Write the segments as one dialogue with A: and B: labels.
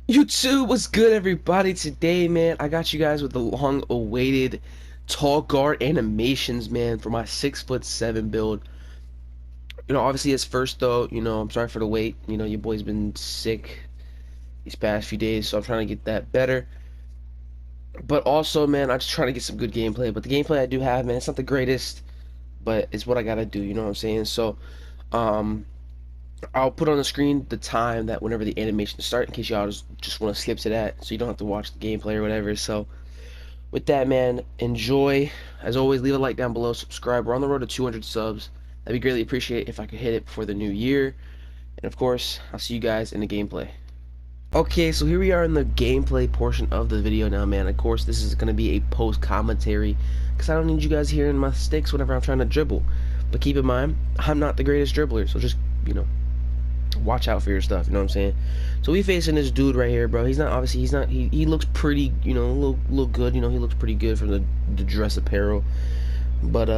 A: YouTube, what's good, everybody? Today, man, I got you guys with the long-awaited tall guard animations, man, for my 6'7" build. Obviously, it's first though. I'm sorry for the wait. Your boy's been sick these past few days, so I'm trying to get that better. But also, man, I'm just trying to get some good gameplay. But the gameplay I do have, man, it's not the greatest, but it's what I gotta do. You know what I'm saying? So, um, I'll put on the screen the time that whenever the animation starts, in case y'all just want to skip to that, so you don't have to watch the gameplay or whatever. So. With that, man, enjoy. As always, leave a like down below, subscribe. We're on the road to 200 subs. That'd be greatly appreciated if I could hit it before the new year. And of course, I'll see you guys in the gameplay. Okay, so here we are in the gameplay portion of the video now, man. Of course, this is going to be a post commentary because I don't need you guys hearing my sticks whenever I'm trying to dribble. But keep in mind, I'm not the greatest dribbler, so just, watch out for your stuff, you know what I'm saying? So we facing this dude right here, bro. He looks pretty, a little good, he looks pretty good from the dress apparel. But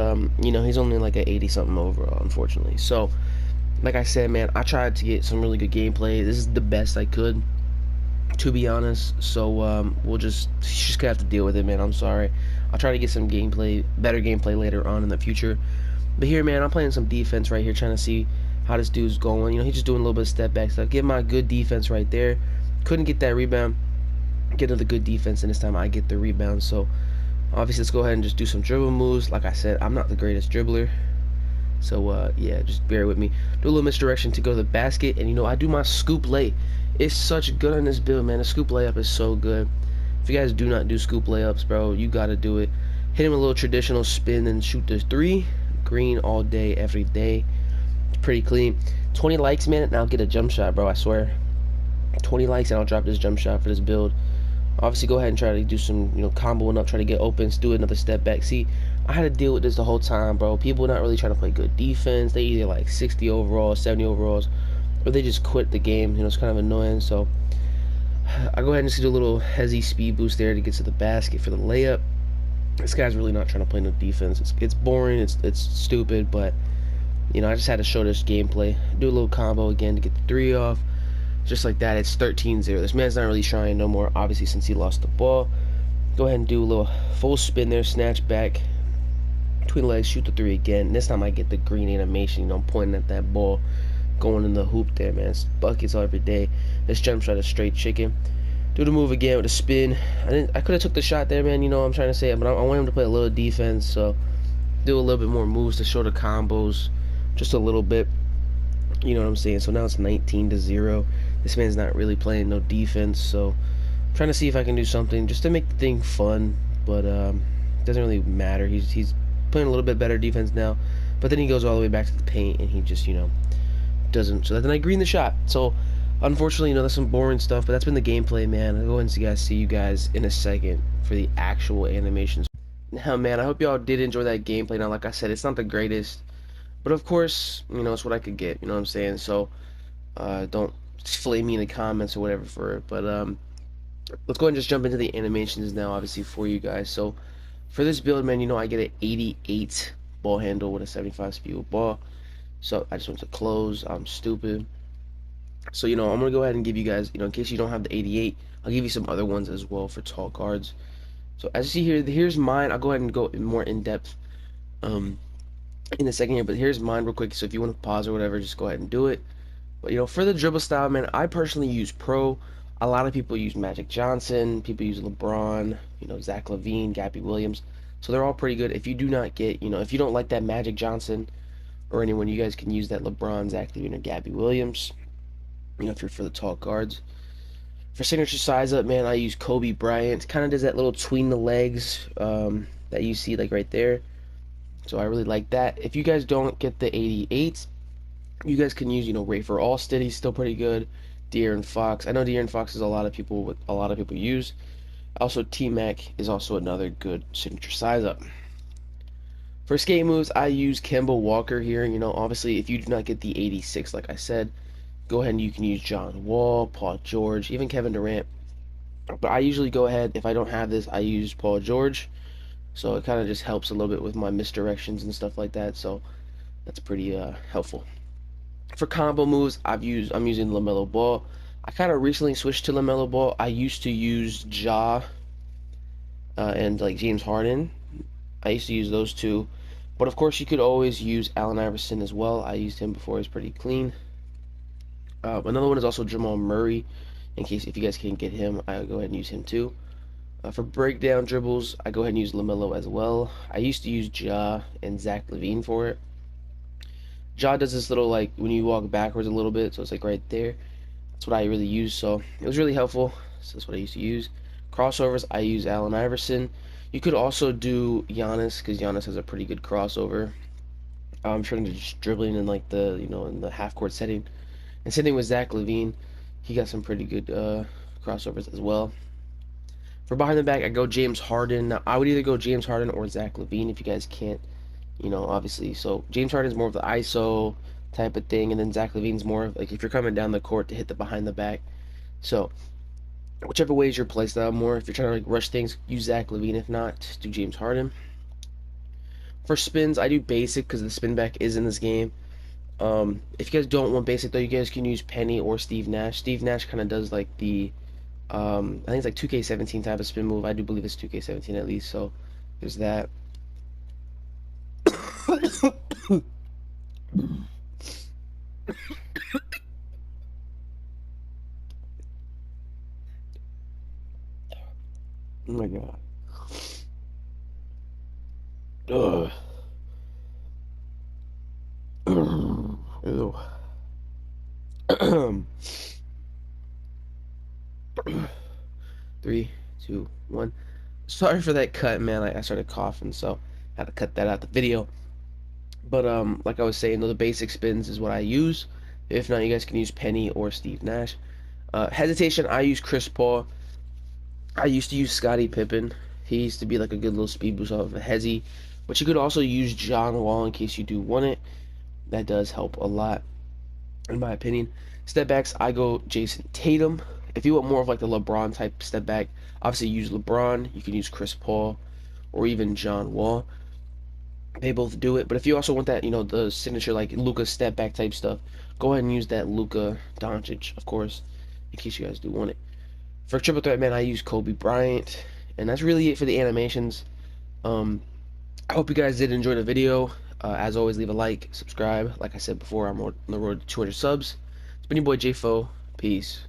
A: he's only like a 80 something overall, unfortunately. So, like I said, man, I tried to get some really good gameplay. This is the best I could, to be honest. So you just gonna have to deal with it, man. I'm sorry. I'll try to get some better gameplay later on in the future. But here, man, I'm playing some defense right here, trying to see how this dude's going. He's just doing a little bit of step back stuff. Get my good defense right there. Couldn't get that rebound. Get another good defense, and this time I get the rebound. So, obviously, let's go ahead and just do some dribble moves. Like I said, I'm not the greatest dribbler. So, yeah, just bear with me. Do a little misdirection to go to the basket. And, I do my scoop lay. It's such good on this build, man. The scoop layup is so good. If you guys do not do scoop layups, bro, you got to do it. Hit him a little traditional spin and shoot the three. Green all day, every day. Pretty clean. 20 likes, man, and I'll get a jump shot, bro. I swear. 20 likes and I'll drop this jump shot for this build. Obviously, go ahead and try to do some, comboing up, try to get opens, do another step back. See, I had to deal with this the whole time, bro. People not really trying to play good defense. They either like 60 overalls, 70 overalls, or they just quit the game. It's kind of annoying. So I go ahead and just do a little hezzy speed boost there to get to the basket for the layup. This guy's really not trying to play no defense. It's boring. It's stupid, but. I just had to show this gameplay. Do a little combo again to get the three off. Just like that, it's 13-0. This man's not really trying no more, obviously, since he lost the ball. Go ahead and do a little full spin there, snatch back. Between the legs, shoot the three again. This time I get the green animation, I'm pointing at that ball. Going in the hoop there, man. It's buckets every day. This jump shot is straight chicken. Do the move again with a spin. I could have took the shot there, man, I'm trying to say it, but I want him to play a little defense, so do a little bit more moves to show the combos. Just a little bit, you know what I'm saying? So now it's 19-0. This man's not really playing no defense, so I'm trying to see if I can do something just to make the thing fun, but it doesn't really matter. He's playing a little bit better defense now, but then he goes all the way back to the paint and he just doesn't. So then I green the shot. So unfortunately, that's some boring stuff, but that's been the gameplay, man. I'll go ahead and see you guys in a second for the actual animations. Now, man, I hope y'all did enjoy that gameplay. Now, like I said, it's not the greatest. But of course, it's what I could get, you know what I'm saying? So, don't flame me in the comments or whatever for it. But, let's go ahead and just jump into the animations now, obviously, for you guys. So, for this build, man, I get an 88 ball handle with a 75 speed with ball. So, I just went to close. I'm stupid. So, I'm going to go ahead and give you guys, in case you don't have the 88, I'll give you some other ones as well for tall guards. So, as you see here, here's mine. I'll go ahead and go more in depth. In a second here, but here's mine real quick. So if you want to pause or whatever, just go ahead and do it. But for the dribble style, man, I personally use Pro. A lot of people use Magic Johnson, people use LeBron, Zach LaVine, Gabby Williams. So they're all pretty good. If you do not get, if you don't like that Magic Johnson or anyone, you guys can use that LeBron, Zach LaVine, or Gabby Williams. If you're for the tall guards. For signature size up, man, I use Kobe Bryant. Kind of does that little tween the legs that you see like right there. So I really like that. If you guys don't get the 88, you guys can use, Rafer Alston. He's still pretty good. De'Aaron Fox. I know De'Aaron Fox is a lot of people use. Also, T-Mac is also another good signature size up. For skate moves, I use Kemba Walker here. Obviously, if you do not get the 86, like I said, go ahead and you can use John Wall, Paul George, even Kevin Durant. But I usually go ahead, if I don't have this, I use Paul George. So it kind of just helps a little bit with my misdirections and stuff like that. So that's pretty helpful. For combo moves, I'm using LaMelo Ball. I kind of recently switched to LaMelo Ball. I used to use Ja and like James Harden. I used to use those two. But of course, you could always use Allen Iverson as well. I used him before; he's pretty clean. Another one is also Jamal Murray. In case if you guys can't get him, I'll go ahead and use him too. For breakdown dribbles, I go ahead and use LaMelo as well. I used to use Ja and Zach LaVine for it. Ja does this little like when you walk backwards a little bit, so it's like right there. That's what I really use, so it was really helpful. So that's what I used to use. Crossovers, I use Allen Iverson. You could also do Giannis because Giannis has a pretty good crossover. I'm trying to just dribbling in like the in the half court setting. And same thing with Zach LaVine. He got some pretty good crossovers as well. For behind the back, I go James Harden. Now, I would either go James Harden or Zach LaVine if you guys can't, obviously. So James Harden's more of the ISO type of thing, and then Zach LaVine's more of like if you're coming down the court to hit the behind the back. So whichever way is your play style more. If you're trying to like rush things, use Zach LaVine. If not, do James Harden. For spins, I do basic because the spin back is in this game. If you guys don't want basic though, you guys can use Penny or Steve Nash. Steve Nash kind of does like the I think it's like 2K17 type of spin move. I do believe it's 2K17 at least. So there's that. Oh my god. Ugh. Ew. 3, 2, 1. Sorry for that cut, man. I started coughing, so I had to cut that out the video. But like I was saying, though, the basic spins is what I use. If not, you guys can use Penny or Steve Nash. Hesitation, I use Chris Paul. I used to use Scottie Pippen. He used to be like a good little speed boost off of a hezzy. But you could also use John Wall in case you do want it. That does help a lot, in my opinion. Step backs, I go Jason Tatum. If you want more of like the LeBron type step back, obviously use LeBron. You can use Chris Paul or even John Wall. They both do it. But if you also want that, the signature like Luka step back type stuff, go ahead and use that Luka Doncic, of course, in case you guys do want it. For triple threat, man, I use Kobe Bryant, and that's really it for the animations. I hope you guys did enjoy the video. As always, leave a like, subscribe. Like I said before, I'm on the road to 200 subs. It's been your boy J-Fo. Peace.